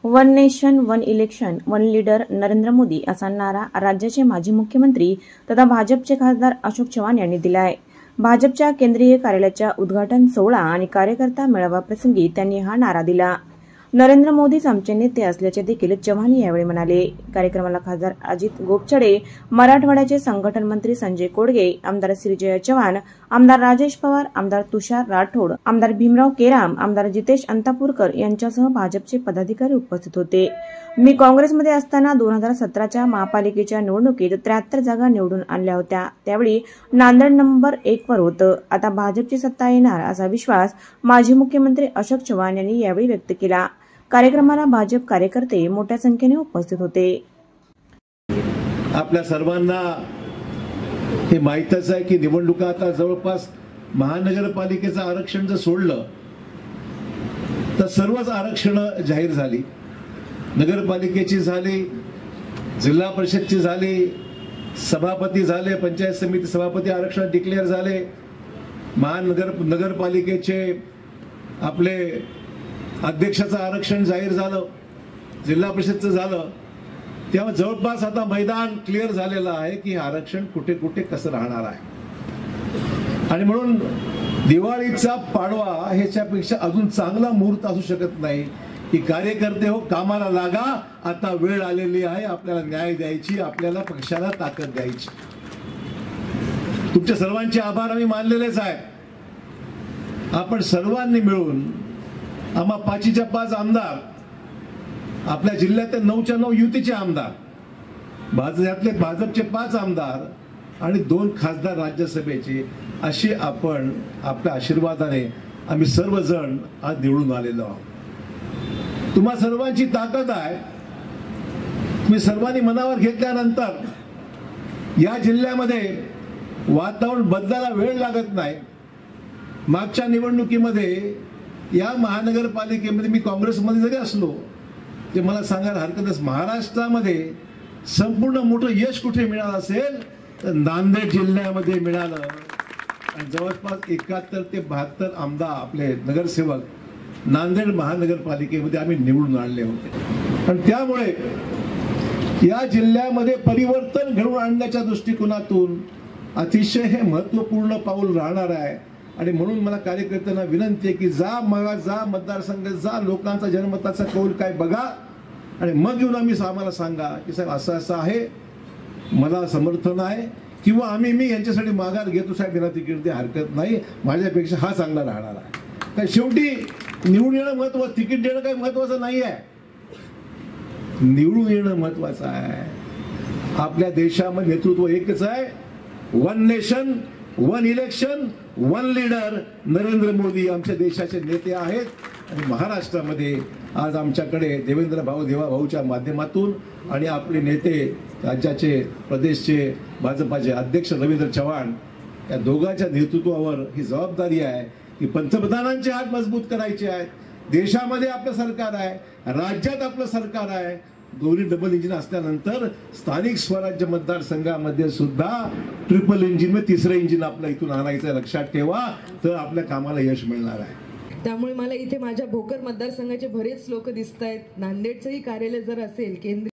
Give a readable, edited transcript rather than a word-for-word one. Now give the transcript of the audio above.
One nation one election one leader Narendra Modi असा नारा राज्याचे माजी मुख्यमंत्री तथा भाजपचे खासदार अशोक चव्हाण यांनी दिला आहे। भाजपच्या केंद्रीय कार्यालयाच्या उद्घाटन सोहळा आणि कार्यकर्ता मेळावा प्रसंगी त्यांनी हा नारा दिला। नरेंद्र मोदीच आमचे नेते असल्याचे देखील चव्हाण यावेळी म्हणाले। कार्यक्रमाला खासदार अजित गोपछडे, मराठवाड्याचे संघटन मंत्री संजय कोडगे, आमदार श्रीजय चव्हाण, आमदार राजेश पवार, आमदार तुषार राठोड, आमदार भीमराव केराम, आमदार जितेश अंतापूरकर यांच्यासह भाजपचे पदाधिकारी उपस्थित होते। मी काँग्रेसमध्ये असताना 2017च्या महापालिकेच्या निवडणुकीत 73 जागा निवडून आणल्या होत्या। त्यावेळी नांदेड नंबर 1 वर होतं। आता भाजपची सत्ता येणार असा विश्वास माजी मुख्यमंत्री अशोक चव्हाण यांनी यावेळी व्यक्त केला। कार्यक्रमाला भाजप कार्यकर्ते मोठ्या संख्येने उपस्थित होते। आपल्या सर्वांना हे माहितच आहे की निवडणुका आता जवळपास महानगरपालिकेचं आरक्षण जर सोडलं तर सर्वच आरक्षण जाहीर झाली। नगरपालिकेची झाली, जिल्हा परिषदची झाली, सभापती झाले, पंचायत समिती सभापती आरक्षण डिक्लेअर झाले, नगरपालिकेचे आपले अध्यक्षाचं आरक्षण जाहीर झालं, जिल्हा परिषदचं झालं। तेव्हा जवळपास आता मैदान क्लिअर झालेलं आहे की आरक्षण कुठे कुठे कसं राहणार आहे। आणि म्हणून दिवाळीचा पाडवा ह्याच्यापेक्षा अजून चांगला मुहूर्त असू शकत नाही की कार्यकर्ते हो कामाला लागा, आता वेळ आलेली आहे आपल्याला न्याय द्यायची, आपल्याला पक्षाला ताकद द्यायची। तुमच्या सर्वांचे आभार आम्ही मानलेलेच आहेत। आपण सर्वांनी मिळून आम्हा 5च्या 5 आमदार, आपल्या जिल्ह्यात 9च्या 9 युतीचे आमदार, भाजपचे 5 आमदार आणि 2 खासदार राज्यसभेचे, असे आपण आपल्या आशीर्वादाने आम्ही सर्वजण आज निवडून आलेलो आहोत। तुम्हा सर्वांची ताकद आहे। तुम्ही सर्वांनी मनावर घेतल्यानंतर या जिल्ह्यामध्ये वातावरण बदलायला वेळ लागत नाही। मागच्या निवडणुकीमध्ये या महानगरपालिकेमध्ये मी काँग्रेसमध्ये जरी असलो ते मला सांगायला हरकत, महाराष्ट्रामध्ये संपूर्ण मोठं यश कुठे मिळालं असेल तर नांदेड जिल्ह्यामध्ये मिळालं। आणि जवळपास 71 ते 72 आमदार आपले नगरसेवक नांदेड महानगरपालिकेमध्ये आम्ही निवडून आणले होते। आणि त्यामुळे या जिल्ह्यामध्ये परिवर्तन घडवून आणण्याच्या दृष्टिकोनातून अतिशय हे महत्त्वपूर्ण पाऊल राहणार आहे। आणि म्हणून मला कार्यकर्त्यांना विनंती आहे की जा मतदारसंघात जा, लोकांचा जनमताचा कौल काय बघा आणि मग येऊन आम्हाला सांगा की साहेब असं असं आहे, मला समर्थन आहे किंवा मी यांच्यासाठी माघार घेतो साहेब, यांना तिकीट द्या, हरकत नाही, माझ्यापेक्षा हा चांगला राहणार आहे। कारण शेवटी निवडून येणं महत्वाचं, तिकीट देणं काही महत्वाचं नाही आहे, निवडून येणं महत्वाचं आहे। आपल्या देशामध्ये नेतृत्व एकच आहे, one nation one election one leader Narendra Modi आमच्या देशाचे नेते आहेत। आणि महाराष्ट्रामध्ये आज आमच्याकडे देवेंद्र भाऊ देवाभाऊच्या माध्यमातून आणि आपले नेते राज्याचे प्रदेशचे भाजपाचे अध्यक्ष रवींद्र चव्हाण या दोघांच्या नेतृत्वावर ही जबाबदारी आहे की पंतप्रधानांचे हात मजबूत करायचे आहेत। देशामध्ये आपलं सरकार आहे, राज्यात आपलं सरकार आहे, दोन्ही डबल इंजिन असल्यानंतर स्थानिक स्वराज्य मतदारसंघामध्ये सुद्धा ट्रिपल इंजिन म्हणजे तिसरं इंजिन आपलं इथून आणायचं, लक्षात ठेवा, तर आपल्या कामाला यश मिळणार आहे। त्यामुळे मला इथे माझ्या भोकर मतदारसंघाचे बरेच लोक दिसत आहेत। नांदेडचंही कार्यालय जर असेल केंद्रीय